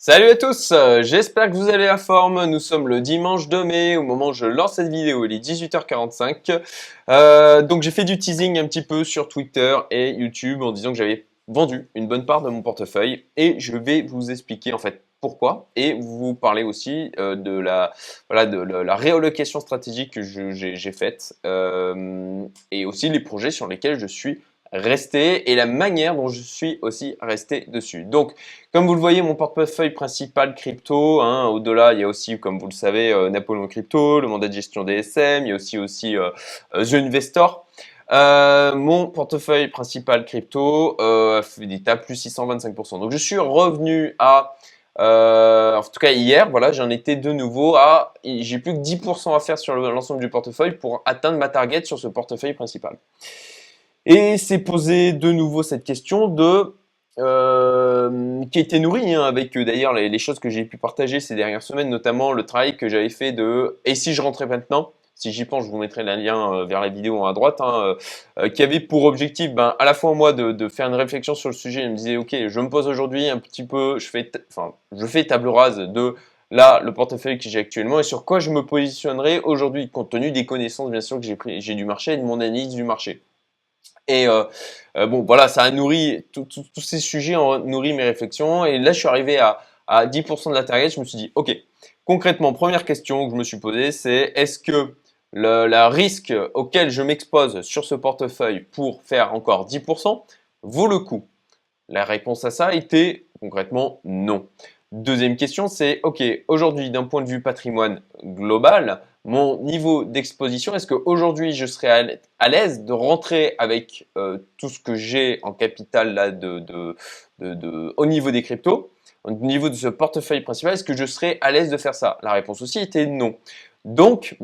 Salut à tous, j'espère que vous allez à forme. Nous sommes le dimanche 2 mai, au moment où je lance cette vidéo, il est 18h45. Donc j'ai fait du teasing un petit peu sur Twitter et YouTube en disant que j'avais vendu une bonne part de mon portefeuille et je vais vous expliquer en fait pourquoi et vous parler aussi de la réallocation stratégique que j'ai faite et aussi les projets sur lesquels je suis resté et la manière dont je suis aussi resté dessus. Donc comme vous le voyez, mon portefeuille principal crypto, hein, au-delà, il y a aussi, comme vous le savez, Napoléon Crypto, le mandat de gestion DSM, il y a aussi The Investor. Mon portefeuille principal crypto est à plus 625%. Donc je suis revenu en tout cas hier, voilà, j'en étais de nouveau j'ai plus que 10% à faire sur l'ensemble du portefeuille pour atteindre ma target sur ce portefeuille principal. Et c'est posé de nouveau cette question qui a été nourrie avec d'ailleurs les choses que j'ai pu partager ces dernières semaines, notamment le travail que j'avais fait et si je rentrais maintenant, si j'y pense, je vous mettrai le lien vers la vidéo à droite, qui avait pour objectif, à la fois moi de faire une réflexion sur le sujet. Je me disais, ok, je me pose aujourd'hui un petit peu, je fais table rase de là le portefeuille que j'ai actuellement et sur quoi je me positionnerai aujourd'hui, compte tenu des connaissances bien sûr que j'ai du marché et de mon analyse du marché. Et bon, voilà, ça a nourri, tous ces sujets ont nourri mes réflexions. Et là, je suis arrivé à 10% de la target. Je me suis dit, OK, concrètement, première question que je me suis posée, c'est est-ce que le risque auquel je m'expose sur ce portefeuille pour faire encore 10% vaut le coup? La réponse à ça était concrètement non. Deuxième question, c'est OK, aujourd'hui, d'un point de vue patrimoine global, mon niveau d'exposition, est-ce qu'aujourd'hui, je serais à l'aise de rentrer avec tout ce que j'ai en capital là, au niveau des cryptos, au niveau de ce portefeuille principal, est-ce que je serais à l'aise de faire ça? La réponse aussi était non. Donc,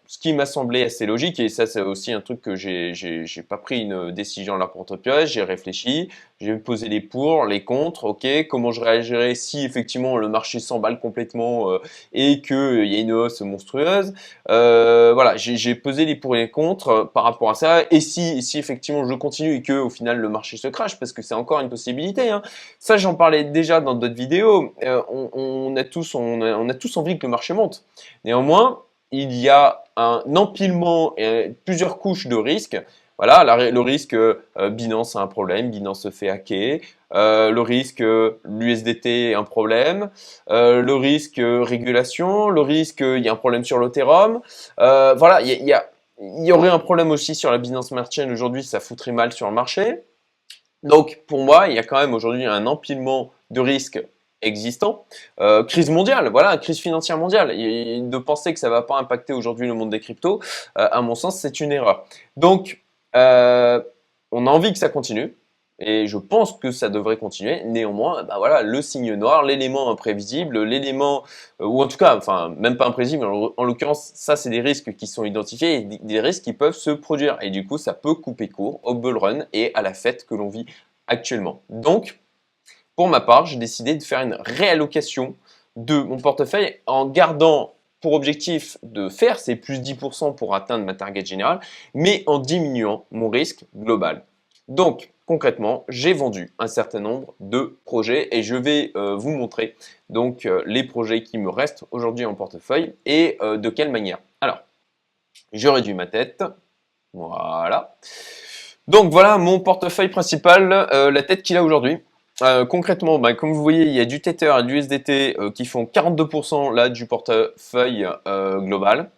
ce qui m'a semblé assez logique, et ça c'est aussi un truc que j'ai pas pris une décision à la porte-pièce, j'ai réfléchi, j'ai posé les pour, les contre, ok, comment je réagirais si effectivement le marché s'emballe complètement et qu'il y a une hausse monstrueuse. Voilà, j'ai pesé les pour et les contre par rapport à ça, et si effectivement je continue et que au final le marché se crache, parce que c'est encore une possibilité, hein. Ça j'en parlais déjà dans d'autres vidéos, on a tous envie que le marché monte. Néanmoins, il y a un empilement et plusieurs couches de risques. Voilà, le risque Binance a un problème, Binance se fait hacker. Le risque l'USDT est un problème. Le risque régulation. Le risque il y a un problème sur l'Ethereum. Voilà, il y aurait un problème aussi sur la Binance Smart Chain aujourd'hui, ça foutrait mal sur le marché. Donc, pour moi, il y a quand même aujourd'hui un empilement de risques existants. Crise mondiale, voilà, crise financière mondiale. Et de penser que ça ne va pas impacter aujourd'hui le monde des cryptos, à mon sens, c'est une erreur. Donc, on a envie que ça continue. Et je pense que ça devrait continuer. Néanmoins, voilà, le signe noir, l'élément imprévisible, l'élément, ou en tout cas, enfin, même pas imprévisible, en l'occurrence, ça, c'est des risques qui sont identifiés et des risques qui peuvent se produire. Et du coup, ça peut couper court au bull run et à la fête que l'on vit actuellement. Donc, pour ma part, j'ai décidé de faire une réallocation de mon portefeuille en gardant pour objectif de faire ces plus 10% pour atteindre ma target générale, mais en diminuant mon risque global. Donc, concrètement, j'ai vendu un certain nombre de projets et je vais vous montrer donc les projets qui me restent aujourd'hui en portefeuille et de quelle manière. Alors, je réduis ma tête. Voilà. Donc voilà mon portefeuille principal, la tête qu'il a aujourd'hui. Concrètement, comme vous voyez, il y a du Tether et du USDT qui font 42% là du portefeuille global.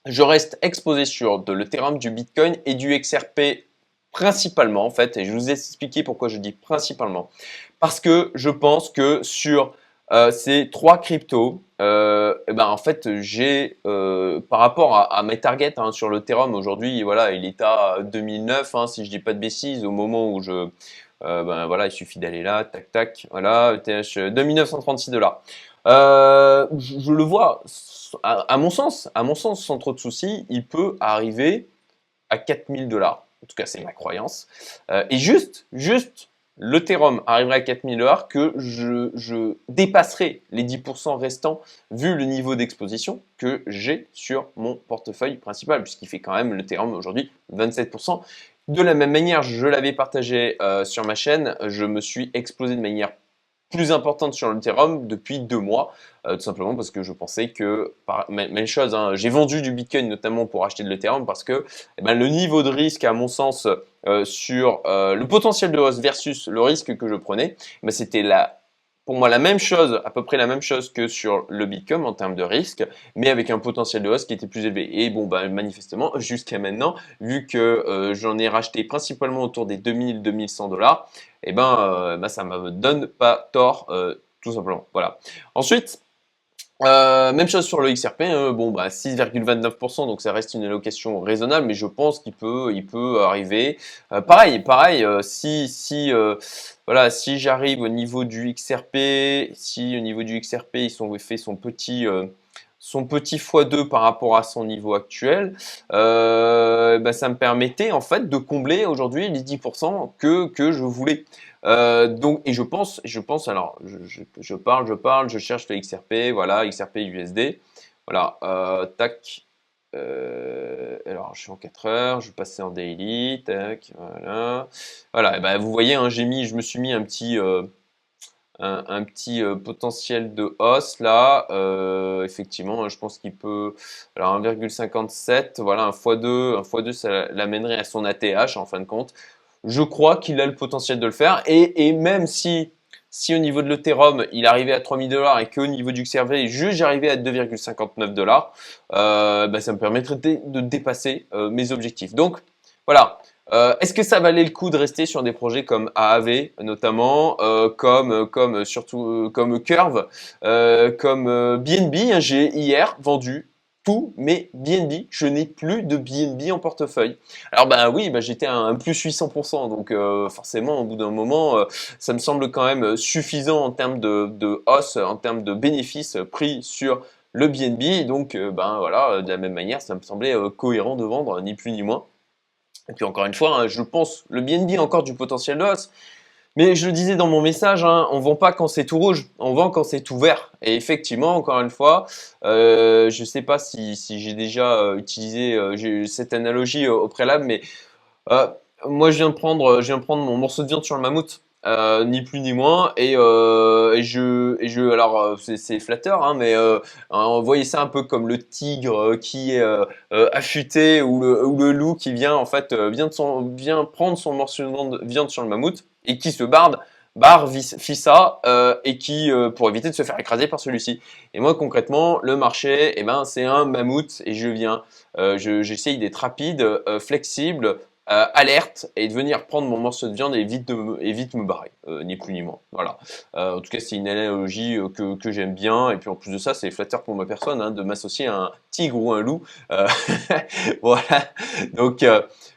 Je reste exposé sur de l'Ethereum, du Bitcoin et du XRP principalement en fait. Et je vous ai expliqué pourquoi je dis principalement. Parce que je pense que sur ces trois cryptos, en fait, j'ai par rapport à mes targets sur l'Ethereum aujourd'hui, voilà, il est à 2009, si je dis pas de bêtises, au moment où voilà, il suffit d'aller là, tac tac, voilà, ETH 2936 $. Je le vois, à mon sens, sans trop de soucis, il peut arriver à 4000 $. En tout cas, c'est ma croyance. Et juste l'Ethereum arriverait à 4000 $ que je dépasserai les 10% restants vu le niveau d'exposition que j'ai sur mon portefeuille principal, puisqu'il fait quand même l'Ethereum aujourd'hui 27%. De la même manière, je l'avais partagé sur ma chaîne, je me suis explosé de manière plus importante sur l'Ethereum depuis 2 mois, tout simplement parce que je pensais que, même chose, hein, j'ai vendu du Bitcoin notamment pour acheter de l'Ethereum parce que eh ben, le niveau de risque, à mon sens, sur le potentiel de hausse versus le risque que je prenais, ben, c'était pour moi la même chose, à peu près la même chose que sur le Bitcoin en termes de risque, mais avec un potentiel de hausse qui était plus élevé. Et bon, ben, manifestement, jusqu'à maintenant, vu que j'en ai racheté principalement autour des 2000-2100 $, et ben, ça me donne pas tort, tout simplement. Voilà. Ensuite, même chose sur le XRP, bon bah 6,29%, donc ça reste une allocation raisonnable, mais je pense qu'il peut arriver. Pareil, voilà, si j'arrive au niveau du XRP, si au niveau du XRP fait son petit x2 par rapport à son niveau actuel, bah, ça me permettait en fait de combler aujourd'hui les 10% que je voulais. Donc, et je pense, alors, je parle, je cherche le XRP, voilà, XRP USD, voilà, tac, alors je suis en 4 heures, je vais passer en daily, tac, voilà, et ben, vous voyez, hein, je me suis mis un petit potentiel de hausse là, effectivement, je pense qu'il peut, alors 1,57, voilà, un x2, ça l'amènerait à son ATH en fin de compte. Je crois qu'il a le potentiel de le faire. Et même si au niveau de l'Ethereum, il arrivait à 3000 $ et qu'au niveau du XRP, juste j'arrivais à 2,59 $, bah, ça me permettrait de dépasser mes objectifs. Donc voilà. Est-ce que ça valait le coup de rester sur des projets comme AAV notamment, comme Curve, comme BNB, hein, j'ai hier vendu tous mes BNB. Je n'ai plus de BNB en portefeuille. Alors bah oui, bah, j'étais à un plus 800%, donc forcément au bout d'un moment, ça me semble quand même suffisant en termes de hausse, en termes de bénéfices pris sur le BNB. Donc ben voilà, de la même manière, ça me semblait cohérent de vendre, ni plus ni moins. Et puis encore une fois, hein, je pense le BNB a encore du potentiel de hausse. Mais je le disais dans mon message, hein, on vend pas quand c'est tout rouge, on vend quand c'est tout vert. Et effectivement, encore une fois, je ne sais pas si j'ai déjà utilisé cette analogie au préalable, mais euh, moi je viens de prendre mon morceau de viande sur le mammouth, ni plus ni moins, alors c'est flatteur, hein, mais on voyait ça un peu comme le tigre qui est affûté ou le loup qui vient en fait vient prendre son morceau de viande sur le mammouth et qui se fit ça et qui pour éviter de se faire écraser par celui-ci. Et moi concrètement, le marché, eh ben c'est un mammouth et j'essaye d'être rapide, flexible, alerte et de venir prendre mon morceau de viande et vite me barrer, ni plus ni moins. Voilà. En tout cas, c'est une analogie que j'aime bien. Et puis en plus de ça, c'est flatteur pour ma personne hein, de m'associer à un tigre ou un loup. Euh, voilà. Donc,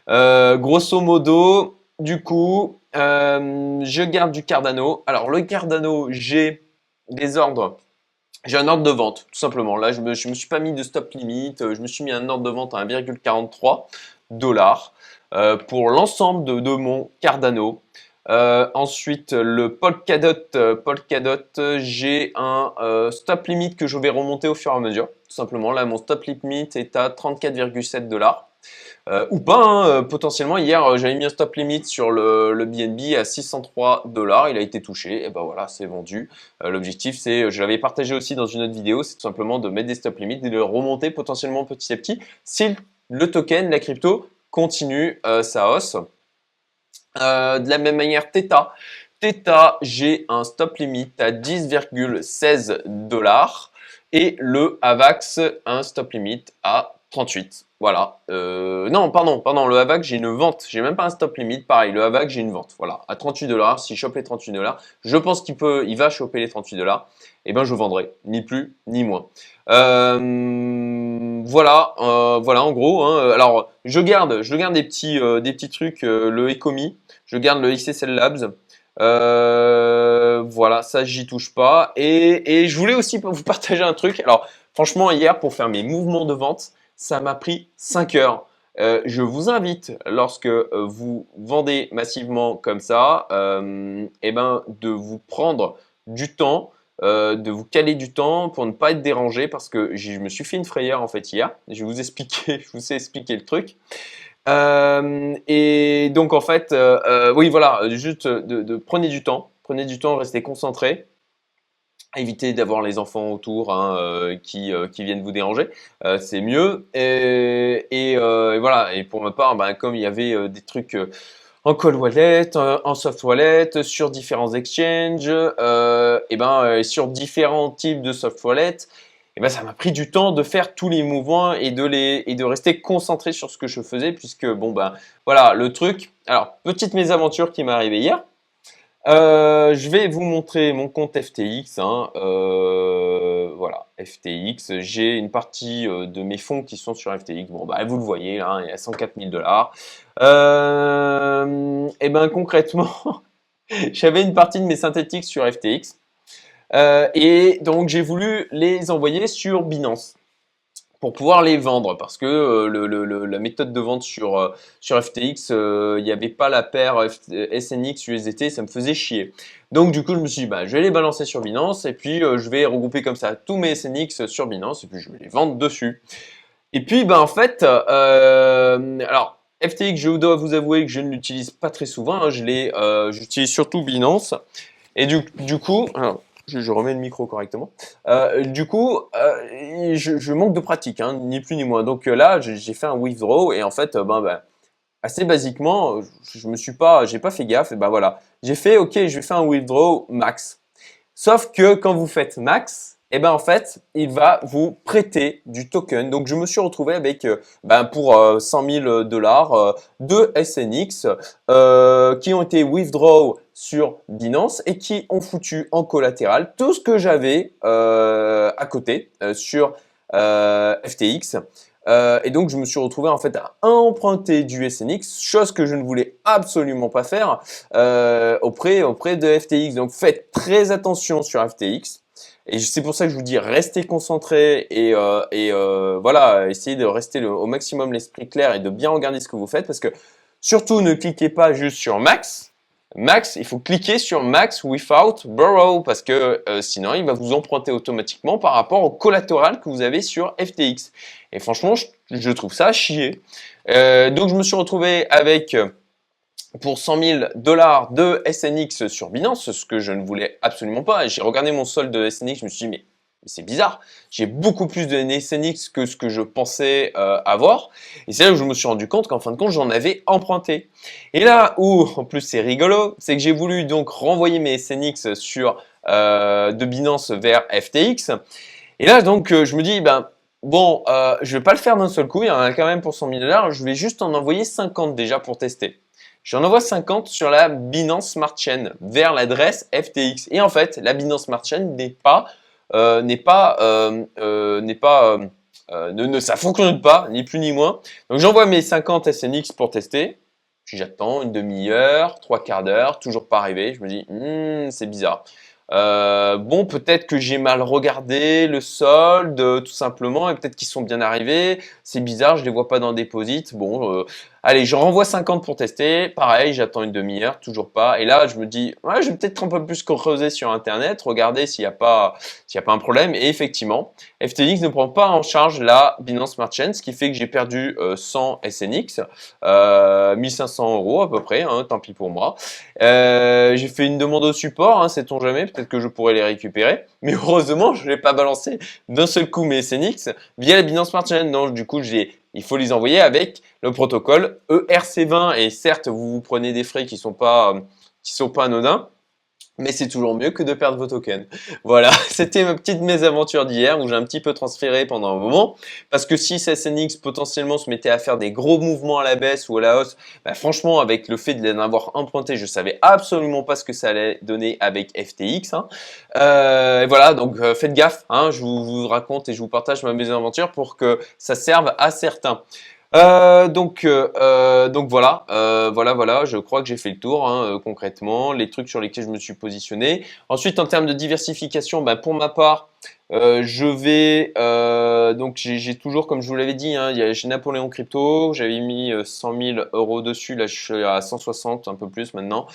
grosso modo, du coup, je garde du Cardano. Alors, le Cardano, des ordres. J'ai un ordre de vente, tout simplement. Là, je me suis pas mis de stop limit. Je me suis mis un ordre de vente à 1,43 $ pour l'ensemble de mon Cardano. Ensuite, le Polkadot, j'ai un stop limit que je vais remonter au fur et à mesure. Tout simplement, là, mon stop limit est à 34,7 $. Ou pas, hein, potentiellement, hier, j'avais mis un stop limit sur le BNB à 603 $. Il a été touché. Et ben voilà, c'est vendu. L'objectif, je l'avais partagé aussi dans une autre vidéo, c'est tout simplement de mettre des stop limits et de le remonter potentiellement petit à petit si le token, la crypto, continue sa hausse. De la même manière, Theta, j'ai un stop limit à 10,16 $ et le AVAX, un stop limit à 38. Voilà. Non, pardon, le AVAX, j'ai une vente. J'ai même pas un stop limit. Pareil, le AVAX, j'ai une vente. Voilà, à 38 $. Si je chope les 38 $, je pense il va choper les 38 $. Et ben, je vendrai, ni plus ni moins. Voilà, en gros. Hein. Alors, je garde des petits trucs. Le Ecomi, je garde le XSL Labs. Voilà, ça j'y touche pas. Et je voulais aussi vous partager un truc. Alors, franchement, hier, pour faire mes mouvements de vente, ça m'a pris 5 heures. Je vous invite, lorsque vous vendez massivement comme ça, eh ben, de vous prendre du temps, de vous caler du temps pour ne pas être dérangé parce que je me suis fait une frayeur en fait hier. Je vous ai expliqué le truc. Et donc en fait, oui voilà, juste prenez du temps. Prenez du temps, restez concentrés. Évitez d'avoir les enfants autour hein, qui viennent vous déranger, c'est mieux. Et voilà. Et pour ma part, ben, comme il y avait des trucs en cold wallet, en soft wallet, sur différents exchanges, sur différents types de soft wallet, et ben ça m'a pris du temps de faire tous les mouvements et de rester concentré sur ce que je faisais, puisque bon ben voilà le truc. Alors petite mésaventure qui m'est arrivée hier. Je vais vous montrer mon compte FTX. Hein. Voilà, FTX. J'ai une partie de mes fonds qui sont sur FTX. Bon, bah, vous le voyez, là, il y a 104 000 $. Et ben concrètement, j'avais une partie de mes synthétiques sur FTX. Et donc, j'ai voulu les envoyer sur Binance pour pouvoir les vendre parce que la méthode de vente sur FTX, il n'y avait pas la paire SNX USDT, ça me faisait chier. Donc du coup, je me suis dit, bah, je vais les balancer sur Binance et puis je vais regrouper comme ça tous mes SNX sur Binance et puis je vais les vendre dessus. Et puis, bah, en fait, alors FTX, je dois vous avouer que je ne l'utilise pas très souvent. Hein, j'utilise surtout Binance. Et du coup, alors, je remets le micro correctement. Je manque de pratique, hein, ni plus ni moins. Donc là, j'ai fait un withdraw et en fait, assez basiquement, j'ai pas fait gaffe. Et ben voilà, j'ai fait OK, je vais faire un withdraw max. Sauf que quand vous faites max, et ben en fait, il va vous prêter du token. Donc je me suis retrouvé avec pour 100 000 $, de SNX qui ont été withdraw sur Binance et qui ont foutu en collatéral tout ce que j'avais à côté sur FTX. Et donc je me suis retrouvé en fait à emprunter du SNX, chose que je ne voulais absolument pas faire auprès de FTX. Donc faites très attention sur FTX. Et c'est pour ça que je vous dis restez concentrés et voilà, essayez de rester au maximum l'esprit clair et de bien regarder ce que vous faites parce que surtout ne cliquez pas juste sur max. Max, il faut cliquer sur max without borrow parce que sinon il va vous emprunter automatiquement par rapport au collatéral que vous avez sur FTX. Et franchement, je trouve ça à chier. Donc je me suis retrouvé avec pour 100 000 $ de SNX sur Binance, ce que je ne voulais absolument pas. J'ai regardé mon solde de SNX, je me suis dit mais c'est bizarre, j'ai beaucoup plus de SNX que ce que je pensais avoir. Et c'est là où je me suis rendu compte qu'en fin de compte, j'en avais emprunté. Et là où, en plus c'est rigolo, c'est que j'ai voulu donc renvoyer mes SNX de Binance vers FTX. Et là donc je me dis, je vais pas le faire d'un seul coup, il y en a quand même pour 100 000 $, je vais juste en envoyer 50 déjà pour tester. J'en envoie 50 sur la Binance Smart Chain vers l'adresse FTX. Et en fait, la Binance Smart Chain ça fonctionne pas, ni plus ni moins. Donc j'envoie mes 50 SNX pour tester. Puis j'attends une demi-heure, trois quarts d'heure, toujours pas arrivé. Je me dis, c'est bizarre. Bon, peut-être que j'ai mal regardé le solde, tout simplement, et peut-être qu'ils sont bien arrivés. C'est bizarre, je les vois pas dans Deposit. Bon, allez, j'en renvoie 50 pour tester. Pareil, j'attends une demi-heure, toujours pas. Et là, je me dis, ouais, je vais peut-être un peu plus creuser sur Internet, regarder s'il y a pas un problème. Et effectivement, FTX ne prend pas en charge la Binance Smart Chain, ce qui fait que j'ai perdu 100 SNX, 1500 € à peu près, hein, tant pis pour moi. J'ai fait une demande au support, hein, sait-on jamais, peut-être que je pourrais les récupérer. Mais heureusement, je n'ai pas balancé d'un seul coup mes SNX via la Binance Smart Chain. Donc du coup, il faut les envoyer avec le protocole ERC20. Et certes, vous prenez des frais qui sont pas anodins. Mais c'est toujours mieux que de perdre vos tokens. Voilà, c'était ma petite mésaventure d'hier où j'ai un petit peu transféré pendant un moment. Parce que si SNX potentiellement se mettait à faire des gros mouvements à la baisse ou à la hausse, franchement, avec le fait de l'avoir emprunté, je savais absolument pas ce que ça allait donner avec FTX. Hein. Et voilà, donc faites gaffe. Hein, je vous raconte et je vous partage ma mésaventure pour que ça serve à certains. Donc voilà, voilà, je crois que j'ai fait le tour hein, concrètement, les trucs sur lesquels je me suis positionné. Ensuite, en termes de diversification, pour ma part, je vais donc j'ai toujours, comme je vous l'avais dit, hein, j'ai Napoléon Crypto, j'avais mis 100 000 € dessus, là je suis à 160, un peu plus maintenant.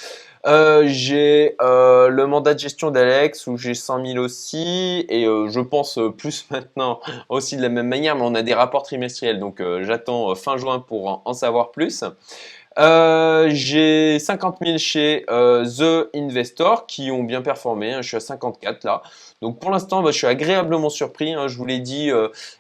J'ai le mandat de gestion d'Alex où j'ai 100 000 aussi et je pense plus maintenant aussi de la même manière, mais on a des rapports trimestriels donc j'attends fin juin pour en savoir plus. J'ai 50 000 chez The Investor qui ont bien performé, hein, je suis à 54 là. Donc pour l'instant, bah, je suis agréablement surpris, hein, je vous l'ai dit.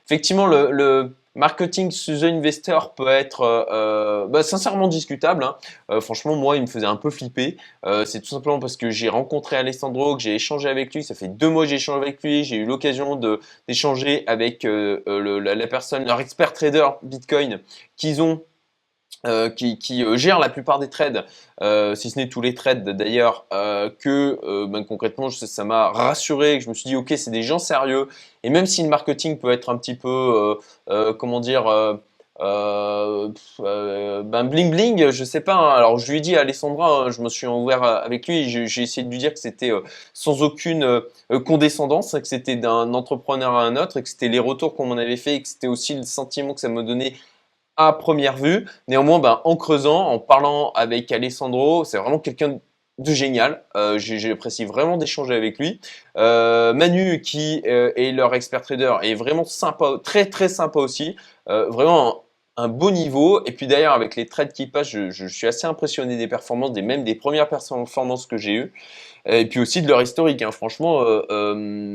Effectivement, le marketing sous The Investor peut être bah, sincèrement discutable, hein. Franchement, moi, il me faisait un peu flipper. C'est tout simplement parce que j'ai rencontré Alessandro, que j'ai échangé avec lui. Ça fait 2 mois que j'ai échangé avec lui. J'ai eu l'occasion d'échanger avec la personne, leur expert trader Bitcoin qu'ils ont qui gère la plupart des trades, si ce n'est tous les trades d'ailleurs, ben, concrètement ça m'a rassuré, que je me suis dit ok c'est des gens sérieux, et même si le marketing peut être un petit peu, comment dire, ben bling bling, je sais pas, hein. Alors je lui ai dit à Alessandra, hein, je me suis ouvert avec lui, j'ai essayé de lui dire que c'était sans aucune condescendance, que c'était d'un entrepreneur à un autre, et que c'était les retours qu'on m'en avait fait, et que c'était aussi le sentiment que ça me donnait à première vue. Néanmoins, ben, en creusant, en parlant avec Alessandro, c'est vraiment quelqu'un de génial. J'apprécie vraiment d'échanger avec lui. Manu, qui est leur expert trader, est vraiment sympa, très très sympa aussi. Vraiment un beau niveau. Et puis d'ailleurs, avec les trades qui passent, je suis assez impressionné des performances, même des premières performances que j'ai eues. Et puis aussi de leur historique, hein. Franchement,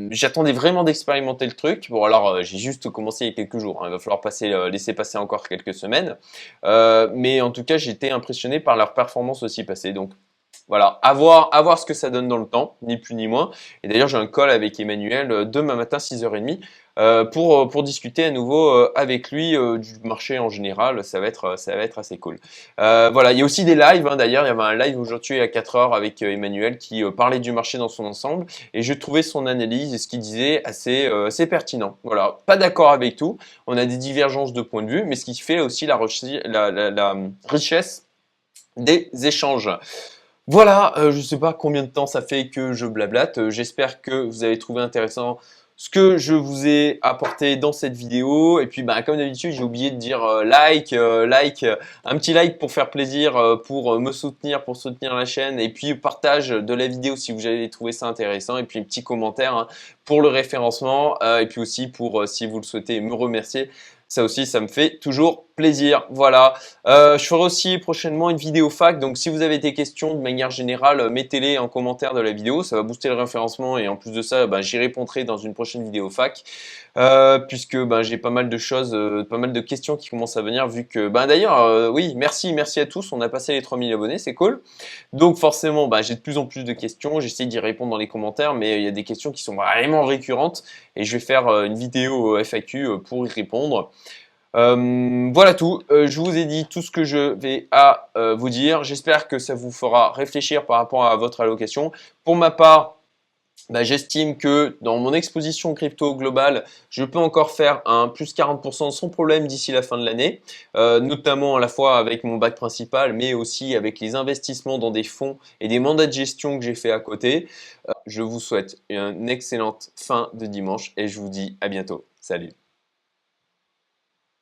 j'attendais vraiment d'expérimenter le truc. Bon, alors j'ai juste commencé il y a quelques jours, hein. Il va falloir laisser passer encore quelques semaines. Mais en tout cas, j'étais impressionné par leur performance aussi passée. Donc voilà, à voir ce que ça donne dans le temps, ni plus ni moins. Et d'ailleurs, j'ai un call avec Emmanuel demain matin 6h30 pour discuter à nouveau avec lui du marché en général. Ça va être assez cool. Voilà, il y a aussi des lives, hein. D'ailleurs, il y avait un live aujourd'hui à 4h avec Emmanuel qui parlait du marché dans son ensemble. Et je trouvais son analyse et ce qu'il disait assez pertinent. Voilà, pas d'accord avec tout. On a des divergences de points de vue, mais ce qui fait aussi la richesse des échanges. Voilà, je ne sais pas combien de temps ça fait que je blablate. J'espère que vous avez trouvé intéressant ce que je vous ai apporté dans cette vidéo. Et puis, bah, comme d'habitude, j'ai oublié de dire un petit like pour faire plaisir, pour me soutenir, pour soutenir la chaîne. Et puis, partage de la vidéo si vous avez trouvé ça intéressant. Et puis, un petit commentaire, hein, pour le référencement. Et puis aussi pour, si vous le souhaitez, me remercier. Ça aussi, ça me fait toujours plaisir. Voilà. Je ferai aussi prochainement une vidéo fac. Donc, si vous avez des questions de manière générale, mettez-les en commentaire de la vidéo. Ça va booster le référencement. Et en plus de ça, ben, j'y répondrai dans une prochaine vidéo fac. Puisque ben, j'ai pas mal de choses, pas mal de questions qui commencent à venir. Vu que, ben, d'ailleurs, oui, merci à tous. On a passé les 3000 abonnés. C'est cool. Donc, forcément, ben, j'ai de plus en plus de questions. J'essaie d'y répondre dans les commentaires. Mais il y a des questions qui sont vraiment récurrentes. Et je vais faire une vidéo FAQ pour y répondre. Voilà tout. Je vous ai dit tout ce que je vais à vous dire. J'espère que ça vous fera réfléchir par rapport à votre allocation. Pour ma part, bah, j'estime que dans mon exposition crypto globale, je peux encore faire un plus 40% sans problème d'ici la fin de l'année, notamment à la fois avec mon bac principal, mais aussi avec les investissements dans des fonds et des mandats de gestion que j'ai fait à côté. Je vous souhaite une excellente fin de dimanche et je vous dis à bientôt. Salut!